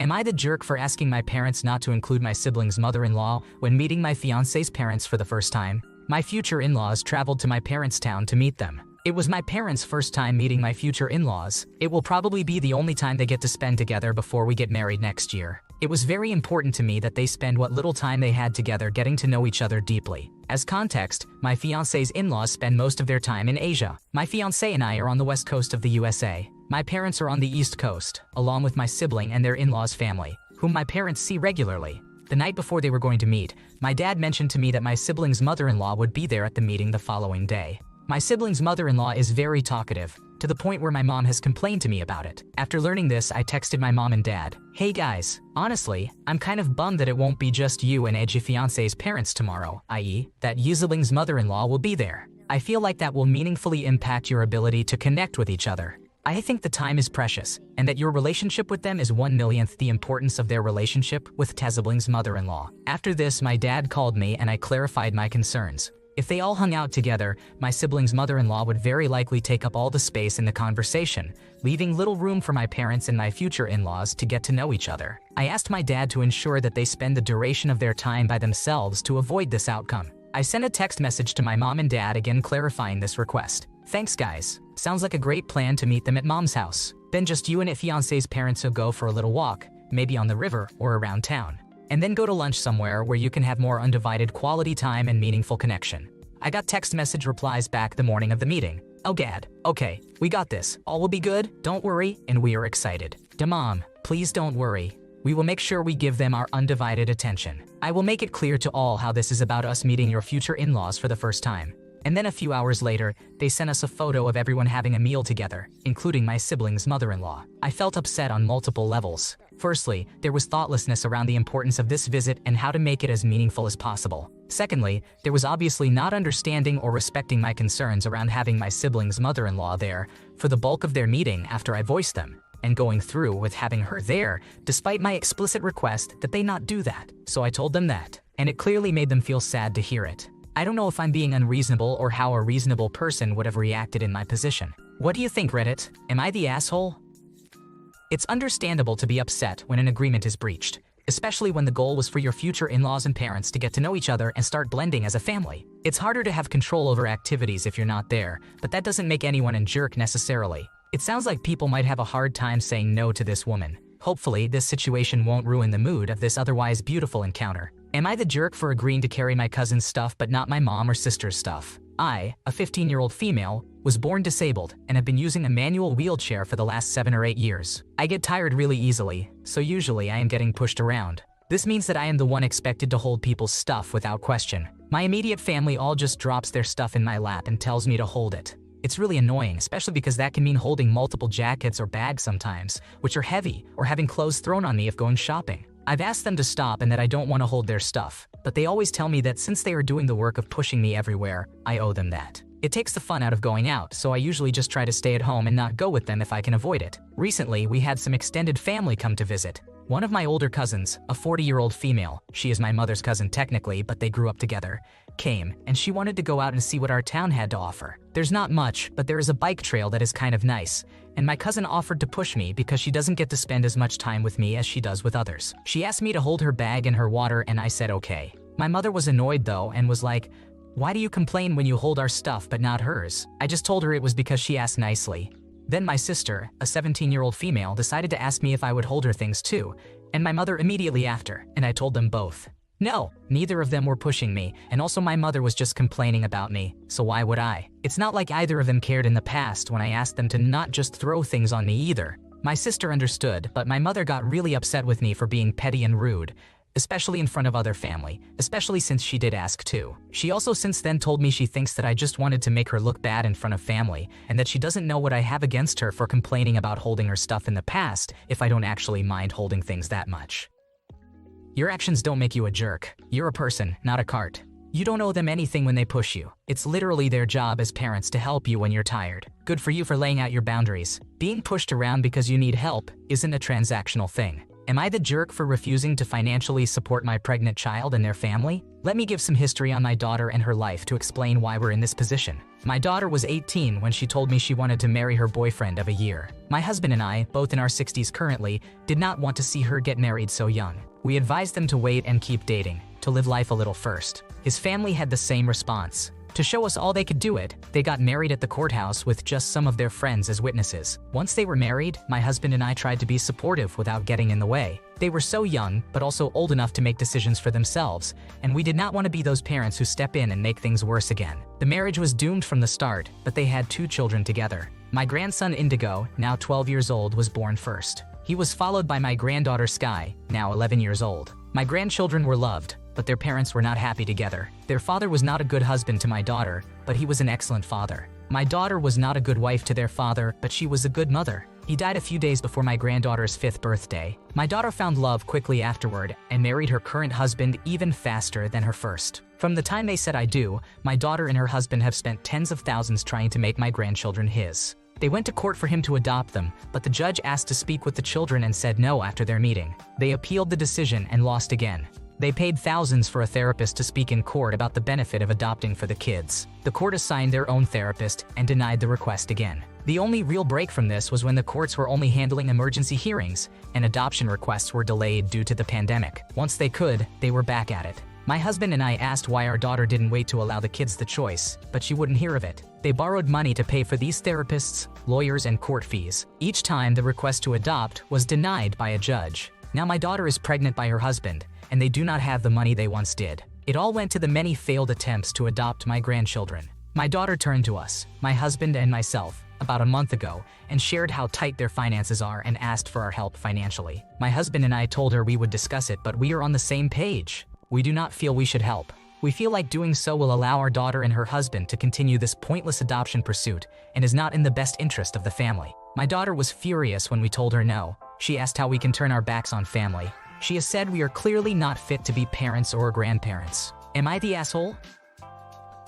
Am I the jerk for asking my parents not to include my sibling's mother-in-law when meeting my fiancé's parents for the first time? My future in-laws traveled to my parents' town to meet them. It was my parents' first time meeting my future in-laws. It will probably be the only time they get to spend together before we get married next year. It was very important to me that they spend what little time they had together getting to know each other deeply. As context, my fiancé's in-laws spend most of their time in Asia. My fiancé and I are on the west coast of the USA. My parents are on the east coast, along with my sibling and their in-laws' family, whom my parents see regularly. The night before they were going to meet, my dad mentioned to me that my sibling's mother-in-law would be there at the meeting the following day. My sibling's mother-in-law is very talkative, to the point where my mom has complained to me about it. After learning this, I texted my mom and dad, "Hey guys, honestly, I'm kind of bummed that it won't be just you and Edgy Fiancé's parents tomorrow, i.e., that you sibling's mother-in-law will be there. I feel like that will meaningfully impact your ability to connect with each other. I think the time is precious, and that your relationship with them is 1/1,000,000th the importance of their relationship with sibling's mother-in-law." After this, my dad called me and I clarified my concerns. If they all hung out together, my sibling's mother-in-law would very likely take up all the space in the conversation, leaving little room for my parents and my future in-laws to get to know each other. I asked my dad to ensure that they spend the duration of their time by themselves to avoid this outcome. I sent a text message to my mom and dad again clarifying this request. "Thanks guys. Sounds like a great plan to meet them at mom's house. Then just you and fiancé's parents will go for a little walk, maybe on the river or around town. And then go to lunch somewhere where you can have more undivided quality time and meaningful connection." I got text message replies back the morning of the meeting. "Oh Gad, okay, we got this. All will be good, don't worry, and we are excited. Mom, please don't worry. We will make sure we give them our undivided attention. I will make it clear to all how this is about us meeting your future in-laws for the first time." And then a few hours later, they sent us a photo of everyone having a meal together, including my sibling's mother-in-law. I felt upset on multiple levels. Firstly, there was thoughtlessness around the importance of this visit and how to make it as meaningful as possible. Secondly, there was obviously not understanding or respecting my concerns around having my sibling's mother-in-law there for the bulk of their meeting after I voiced them, and going through with having her there despite my explicit request that they not do that. So I told them that, and it clearly made them feel sad to hear it. I don't know if I'm being unreasonable or how a reasonable person would have reacted in my position. What do you think, Reddit? Am I the asshole? It's understandable to be upset when an agreement is breached, especially when the goal was for your future in-laws and parents to get to know each other and start blending as a family. It's harder to have control over activities if you're not there, but that doesn't make anyone a jerk necessarily. It sounds like people might have a hard time saying no to this woman. Hopefully, this situation won't ruin the mood of this otherwise beautiful encounter. Am I the jerk for agreeing to carry my cousin's stuff but not my mom or sister's stuff? I, a 15-year-old female, was born disabled and have been using a manual wheelchair for the last 7 or 8 years. I get tired really easily, so usually I am getting pushed around. This means that I am the one expected to hold people's stuff without question. My immediate family all just drops their stuff in my lap and tells me to hold it. It's really annoying, especially because that can mean holding multiple jackets or bags sometimes, which are heavy, or having clothes thrown on me if going shopping. I've asked them to stop and that I don't want to hold their stuff, but they always tell me that since they are doing the work of pushing me everywhere, I owe them that. It takes the fun out of going out, so I usually just try to stay at home and not go with them if I can avoid it. Recently, we had some extended family come to visit. One of my older cousins, a 40-year-old female, she is my mother's cousin technically, but they grew up together, came, and she wanted to go out and see what our town had to offer. There's not much, but there is a bike trail that is kind of nice, and my cousin offered to push me because she doesn't get to spend as much time with me as she does with others. She asked me to hold her bag and her water, and I said okay. My mother was annoyed though and was like, "Why do you complain when you hold our stuff but not hers?" I just told her it was because she asked nicely. Then my sister, a 17-year-old female, decided to ask me if I would hold her things too, and my mother immediately after, and I told them both. No, neither of them were pushing me, and also my mother was just complaining about me, so why would I? It's not like either of them cared in the past when I asked them to not just throw things on me either. My sister understood, but my mother got really upset with me for being petty and rude, especially in front of other family, especially since she did ask too. She also since then told me she thinks that I just wanted to make her look bad in front of family, and that she doesn't know what I have against her for complaining about holding her stuff in the past if I don't actually mind holding things that much. Your actions don't make you a jerk. You're a person, not a cart. You don't owe them anything when they push you. It's literally their job as parents to help you when you're tired. Good for you for laying out your boundaries. Being pushed around because you need help isn't a transactional thing. Am I the jerk for refusing to financially support my pregnant child and their family? Let me give some history on my daughter and her life to explain why we're in this position. My daughter was 18 when she told me she wanted to marry her boyfriend of a year. My husband and I, both in our 60s currently, did not want to see her get married so young. We advised them to wait and keep dating, to live life a little first. His family had the same response. To show us all they could do it, they got married at the courthouse with just some of their friends as witnesses. Once they were married, my husband and I tried to be supportive without getting in the way. They were so young, but also old enough to make decisions for themselves, and we did not want to be those parents who step in and make things worse again. The marriage was doomed from the start, but they had 2 children together. My grandson Indigo, now 12 years old, was born first. He was followed by my granddaughter Sky, now 11 years old. My grandchildren were loved, but their parents were not happy together. Their father was not a good husband to my daughter, but he was an excellent father. My daughter was not a good wife to their father, but she was a good mother. He died a few days before my granddaughter's 5th birthday. My daughter found love quickly afterward and married her current husband even faster than her first. From the time they said I do, my daughter and her husband have spent tens of thousands trying to make my grandchildren his. They went to court for him to adopt them, but the judge asked to speak with the children and said no after their meeting. They appealed the decision and lost again. They paid thousands for a therapist to speak in court about the benefit of adopting for the kids. The court assigned their own therapist and denied the request again. The only real break from this was when the courts were only handling emergency hearings, and adoption requests were delayed due to the pandemic. Once they could, they were back at it. My husband and I asked why our daughter didn't wait to allow the kids the choice, but she wouldn't hear of it. They borrowed money to pay for these therapists, lawyers, and court fees. Each time the request to adopt was denied by a judge. Now my daughter is pregnant by her husband, and they do not have the money they once did. It all went to the many failed attempts to adopt my grandchildren. My daughter turned to us, my husband and myself, about a month ago, and shared how tight their finances are and asked for our help financially. My husband and I told her we would discuss it, but we are on the same page. We do not feel we should help. We feel like doing so will allow our daughter and her husband to continue this pointless adoption pursuit and is not in the best interest of the family. My daughter was furious when we told her no. She asked how we can turn our backs on family. She has said we are clearly not fit to be parents or grandparents. Am I the asshole?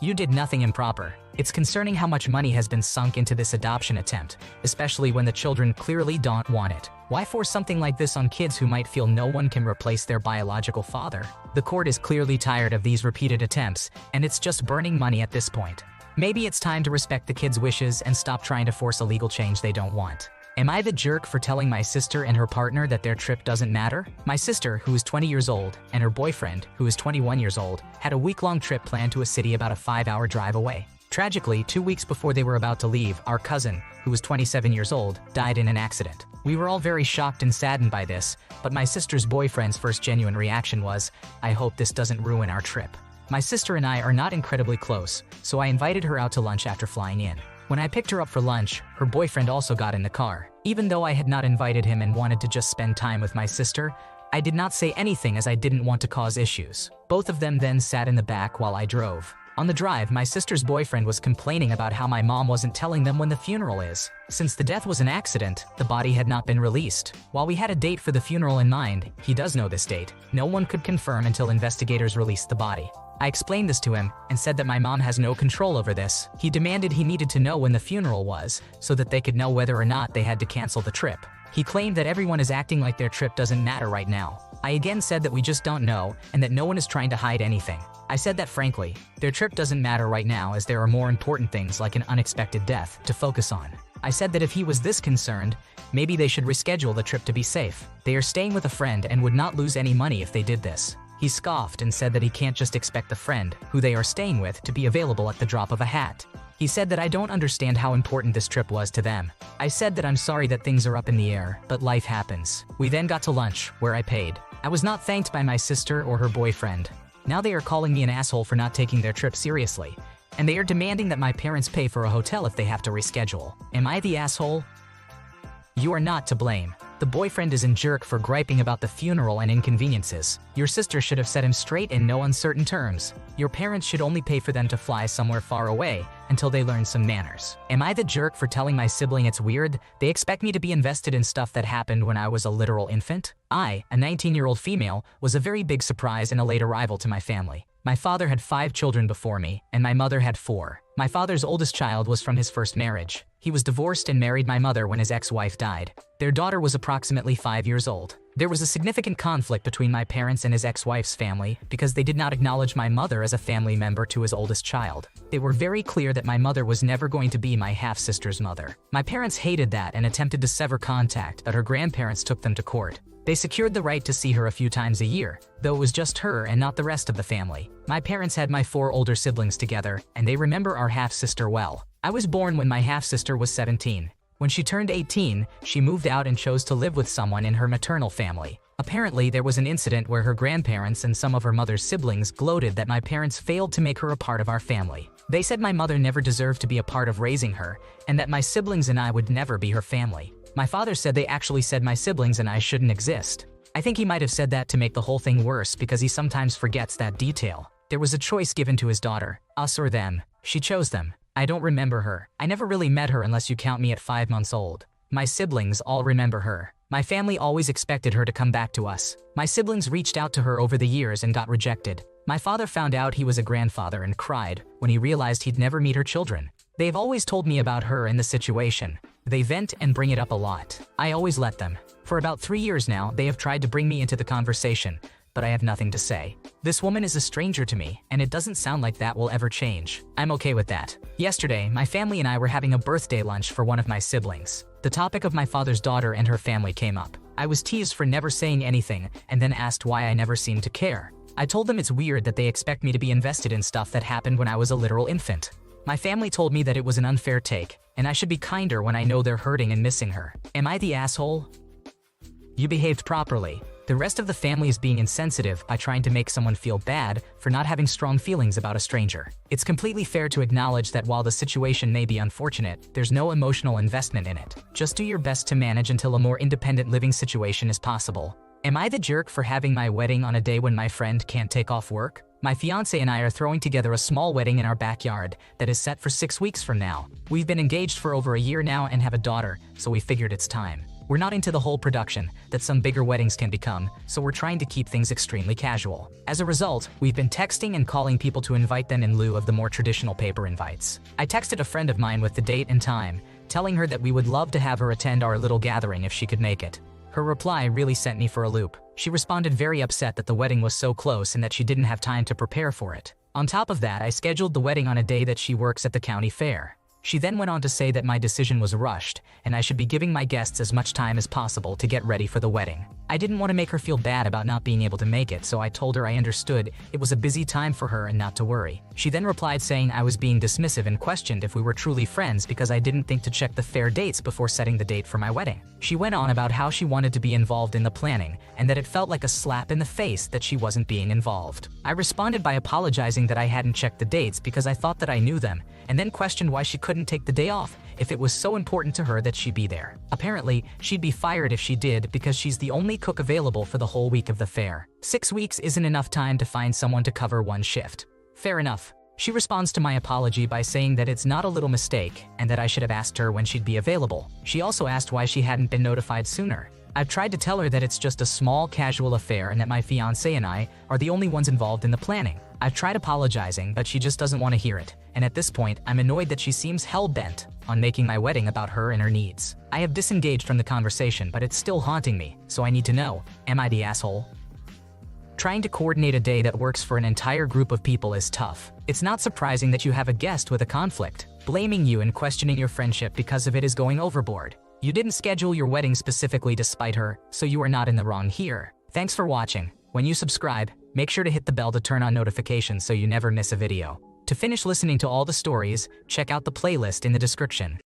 You did nothing improper. It's concerning how much money has been sunk into this adoption attempt, especially when the children clearly don't want it. Why force something like this on kids who might feel no one can replace their biological father? The court is clearly tired of these repeated attempts, and it's just burning money at this point. Maybe it's time to respect the kids' wishes and stop trying to force a legal change they don't want. Am I the jerk for telling my sister and her partner that their trip doesn't matter? My sister, who is 20 years old, and her boyfriend, who is 21 years old, had a week-long trip planned to a city about a 5-hour drive away. Tragically, 2 weeks before they were about to leave, our cousin, who was 27 years old, died in an accident. We were all very shocked and saddened by this, but my sister's boyfriend's first genuine reaction was, "I hope this doesn't ruin our trip." My sister and I are not incredibly close, so I invited her out to lunch after flying in. When I picked her up for lunch, her boyfriend also got in the car. Even though I had not invited him and wanted to just spend time with my sister, I did not say anything as I didn't want to cause issues. Both of them then sat in the back while I drove. On the drive, my sister's boyfriend was complaining about how my mom wasn't telling them when the funeral is. Since the death was an accident, the body had not been released. While we had a date for the funeral in mind, he does know this date. No one could confirm until investigators released the body. I explained this to him and said that my mom has no control over this. He demanded he needed to know when the funeral was so that they could know whether or not they had to cancel the trip. He claimed that everyone is acting like their trip doesn't matter right now. I again said that we just don't know and that no one is trying to hide anything. I said that frankly, their trip doesn't matter right now as there are more important things like an unexpected death to focus on. I said that if he was this concerned, maybe they should reschedule the trip to be safe. They are staying with a friend and would not lose any money if they did this. He scoffed and said that he can't just expect the friend, who they are staying with, to be available at the drop of a hat. He said that I don't understand how important this trip was to them. I said that I'm sorry that things are up in the air, but life happens. We then got to lunch, where I paid. I was not thanked by my sister or her boyfriend. Now they are calling me an asshole for not taking their trip seriously, and they are demanding that my parents pay for a hotel if they have to reschedule. Am I the asshole? You are not to blame. The boyfriend is a jerk for griping about the funeral and inconveniences. Your sister should have set him straight in no uncertain terms. Your parents should only pay for them to fly somewhere far away until they learn some manners. Am I the jerk for telling my sibling it's weird? They expect me to be invested in stuff that happened when I was a literal infant? I, a 19-year-old female, was a very big surprise and a late arrival to my family. My father had 5 children before me, and my mother had 4. My father's oldest child was from his first marriage. He was divorced and married my mother when his ex-wife died. Their daughter was approximately 5 years old. There was a significant conflict between my parents and his ex-wife's family because they did not acknowledge my mother as a family member to his oldest child. They were very clear that my mother was never going to be my half-sister's mother. My parents hated that and attempted to sever contact, but her grandparents took them to court. They secured the right to see her a few times a year, though it was just her and not the rest of the family. My parents had my 4 older siblings together, and they remember our half-sister well. I was born when my half-sister was 17. When she turned 18, she moved out and chose to live with someone in her maternal family. Apparently, there was an incident where her grandparents and some of her mother's siblings gloated that my parents failed to make her a part of our family. They said my mother never deserved to be a part of raising her, and that my siblings and I would never be her family. My father said they actually said my siblings and I shouldn't exist. I think he might have said that to make the whole thing worse because he sometimes forgets that detail. There was a choice given to his daughter, us or them. She chose them. I don't remember her. I never really met her unless you count me at 5 months old. My siblings all remember her. My family always expected her to come back to us. My siblings reached out to her over the years and got rejected. My father found out he was a grandfather and cried when he realized he'd never meet her children. They've always told me about her and the situation. They vent and bring it up a lot. I always let them. For about 3 years now, they have tried to bring me into the conversation, but I have nothing to say. This woman is a stranger to me, and it doesn't sound like that will ever change. I'm okay with that. Yesterday, my family and I were having a birthday lunch for one of my siblings. The topic of my father's daughter and her family came up. I was teased for never saying anything, and then asked why I never seemed to care. I told them it's weird that they expect me to be invested in stuff that happened when I was a literal infant. My family told me that it was an unfair take, and I should be kinder when I know they're hurting and missing her. Am I the asshole? You behaved properly. The rest of the family is being insensitive by trying to make someone feel bad for not having strong feelings about a stranger. It's completely fair to acknowledge that while the situation may be unfortunate, there's no emotional investment in it. Just do your best to manage until a more independent living situation is possible. Am I the jerk for having my wedding on a day when my friend can't take off work? My fiancé and I are throwing together a small wedding in our backyard that is set for 6 weeks from now. We've been engaged for over a year now and have a daughter, so we figured it's time. We're not into the whole production that some bigger weddings can become, so we're trying to keep things extremely casual. As a result, we've been texting and calling people to invite them in lieu of the more traditional paper invites. I texted a friend of mine with the date and time, telling her that we would love to have her attend our little gathering if she could make it. Her reply really sent me for a loop. She responded very upset that the wedding was so close and that she didn't have time to prepare for it. On top of that, I scheduled the wedding on a day that she works at the county fair. She then went on to say that my decision was rushed, and I should be giving my guests as much time as possible to get ready for the wedding. I didn't want to make her feel bad about not being able to make it, so I told her I understood it was a busy time for her and not to worry. She then replied saying I was being dismissive and questioned if we were truly friends because I didn't think to check the fair dates before setting the date for my wedding. She went on about how she wanted to be involved in the planning and that it felt like a slap in the face that she wasn't being involved. I responded by apologizing that I hadn't checked the dates because I thought that I knew them, and then questioned why she couldn't take the day off if it was so important to her that she be there. Apparently, she'd be fired if she did because she's the only cook available for the whole week of the fair. 6 weeks isn't enough time to find someone to cover one shift. Fair enough. She responds to my apology by saying that it's not a little mistake and that I should have asked her when she'd be available. She also asked why she hadn't been notified sooner. I've tried to tell her that it's just a small casual affair and that my fiancé and I are the only ones involved in the planning. I've tried apologizing, but she just doesn't want to hear it. And at this point, I'm annoyed that she seems hell-bent on making my wedding about her and her needs. I have disengaged from the conversation, but it's still haunting me, so I need to know, am I the asshole? Trying to coordinate a day that works for an entire group of people is tough. It's not surprising that you have a guest with a conflict. Blaming you and questioning your friendship because of it is going overboard. You didn't schedule your wedding specifically to spite her, so you are not in the wrong here. Thanks for watching. When you subscribe, make sure to hit the bell to turn on notifications so you never miss a video. To finish listening to all the stories, check out the playlist in the description.